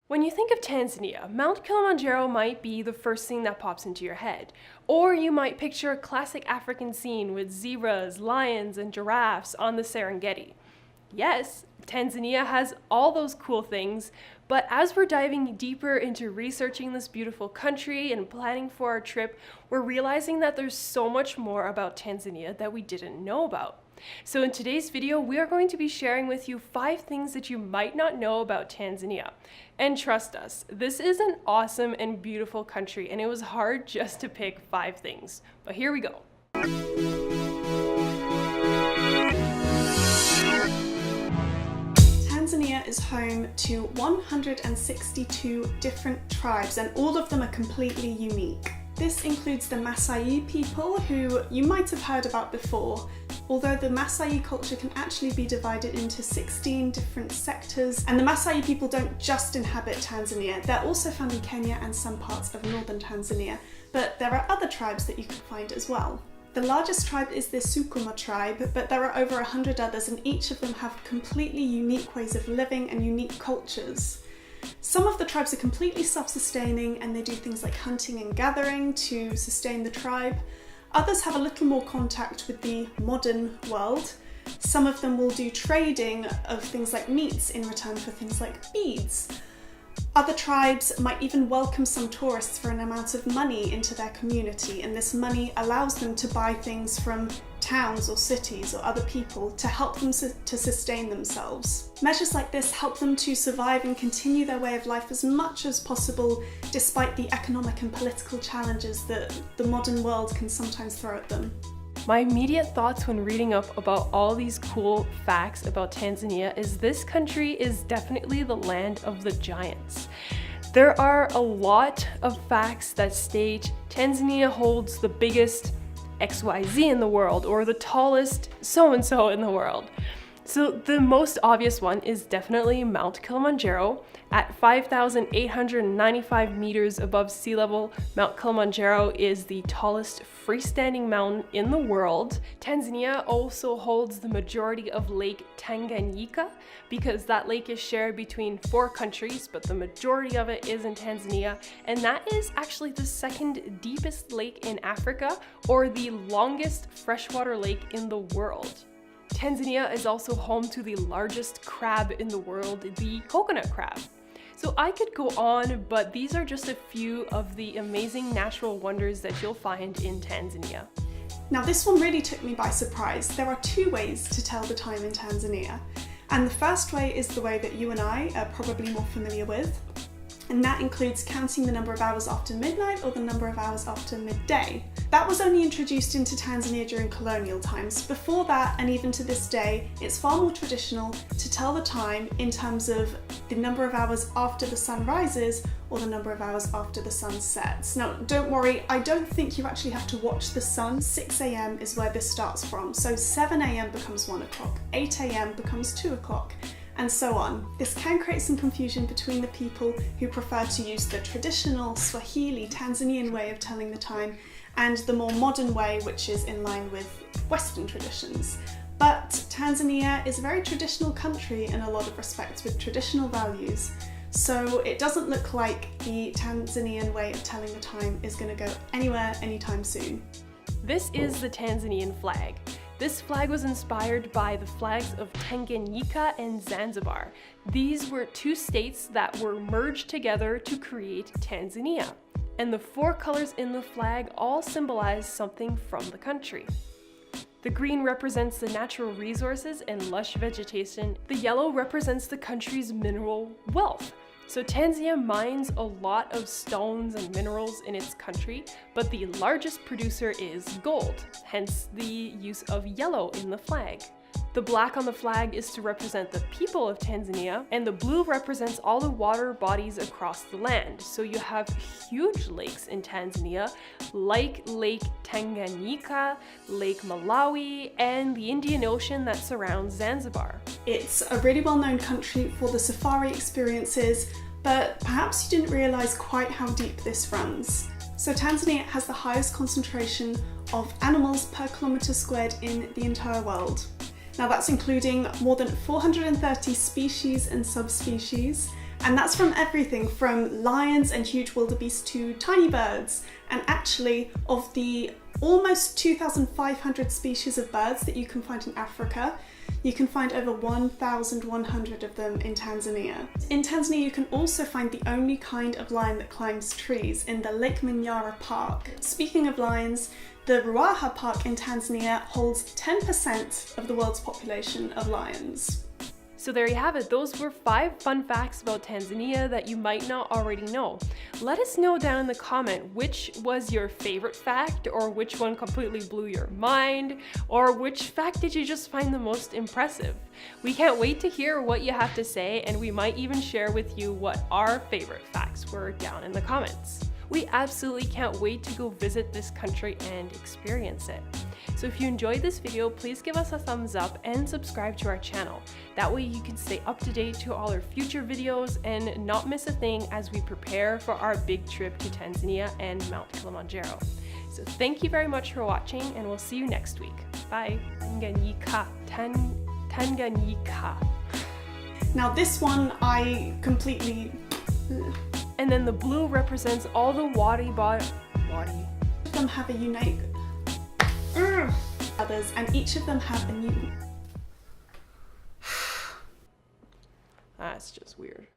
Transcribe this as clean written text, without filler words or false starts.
When you think of Tanzania, Mount Kilimanjaro might be the first thing that pops into your head. Or you might picture a classic African scene with zebras, lions, and giraffes on the Serengeti. Yes, Tanzania has all those cool things, but as we're diving deeper into researching this beautiful country and planning for our trip, we're realizing that there's so much more about Tanzania that we didn't know about. So in today's video, we are going to be sharing with you 5 things that you might not know about Tanzania. And trust us, this is an awesome and beautiful country, and it was hard just to pick 5 things. But here we go. Tanzania is home to 162 different tribes, and all of them are completely unique. This includes the Maasai people, who you might have heard about before, although the Maasai culture can actually be divided into 16 different sectors, and the Maasai people don't just inhabit Tanzania, they're also found in Kenya and some parts of northern Tanzania, but there are other tribes that you can find as well. The largest tribe is the Sukuma tribe, but there are over 100 others, and each of them have completely unique ways of living and unique cultures. Some of the tribes are completely self-sustaining and they do things like hunting and gathering to sustain the tribe. Others have a little more contact with the modern world. Some of them will do trading of things like meats in return for things like beads. Other tribes might even welcome some tourists for an amount of money into their community, and this money allows them to buy things from towns or cities or other people to help them to sustain themselves. Measures like this help them to survive and continue their way of life as much as possible, despite the economic and political challenges that the modern world can sometimes throw at them. My immediate thoughts when reading up about all these cool facts about Tanzania is this country is definitely the land of the giants. There are a lot of facts that state Tanzania holds the biggest XYZ in the world, or the tallest so-and-so in the world. So the most obvious one is definitely Mount Kilimanjaro. At 5,895 meters above sea level, Mount Kilimanjaro is the tallest freestanding mountain in the world. Tanzania also holds the majority of Lake Tanganyika, because that lake is shared between 4 countries, but the majority of it is in Tanzania, and that is actually the second deepest lake in Africa, or the longest freshwater lake in the world. Tanzania is also home to the largest crab in the world, the coconut crab. So I could go on, but these are just a few of the amazing natural wonders that you'll find in Tanzania. Now this one really took me by surprise. There are 2 ways to tell the time in Tanzania. And the first way is the way that you and I are probably more familiar with. And that includes counting the number of hours after midnight or the number of hours after midday. That was only introduced into Tanzania during colonial times. Before that, and even to this day, it's far more traditional to tell the time in terms of the number of hours after the sun rises or the number of hours after the sun sets. Now, don't worry, I don't think you actually have to watch the sun. 6 a.m. is where this starts from. So 7 a.m. becomes 1 o'clock, 8 a.m. becomes 2 o'clock. And so on. This can create some confusion between the people who prefer to use the traditional Swahili Tanzanian way of telling the time and the more modern way, which is in line with Western traditions. But Tanzania is a very traditional country in a lot of respects, with traditional values. So it doesn't look like the Tanzanian way of telling the time is going to go anywhere anytime soon. This is the Tanzanian flag. This flag was inspired by the flags of Tanganyika and Zanzibar. These were 2 states that were merged together to create Tanzania. And the 4 colors in the flag all symbolize something from the country. The green represents the natural resources and lush vegetation. The yellow represents the country's mineral wealth. So Tanzania mines a lot of stones and minerals in its country, but the largest producer is gold, hence the use of yellow in the flag. The black on the flag is to represent the people of Tanzania, and the blue represents all the water bodies across the land. So you have huge lakes in Tanzania, like Lake Tanganyika, Lake Malawi, and the Indian Ocean that surrounds Zanzibar. It's a really well-known country for the safari experiences, but perhaps you didn't realise quite how deep this runs. So Tanzania has the highest concentration of animals per kilometre squared in the entire world. Now that's including more than 430 species and subspecies, And that's from everything from lions and huge wildebeest to tiny birds. And actually, of the almost 2,500 species of birds that you can find in Africa, you can find over 1,100 of them in Tanzania. In Tanzania, you can also find the only kind of lion that climbs trees in the Lake Manyara Park. Speaking of lions, the Ruaha Park in Tanzania holds 10% of the world's population of lions. So there you have it. Those were 5 fun facts about Tanzania that you might not already know. Let us know down in the comment which was your favorite fact, or which one completely blew your mind, or which fact did you just find the most impressive. We can't wait to hear what you have to say, and we might even share with you what our favorite facts were down in the comments. We absolutely can't wait to go visit this country and experience it. So if you enjoyed this video, please give us a thumbs up and subscribe to our channel. That way you can stay up to date to all our future videos and not miss a thing as we prepare for our big trip to Tanzania and Mount Kilimanjaro. So thank you very much for watching, and we'll see you next week. Bye. Tanganyika. Tanganyika. Now this one I completely... And then the blue represents all the wadi. Each of them have a unique others, and each of them have a new... That's just weird.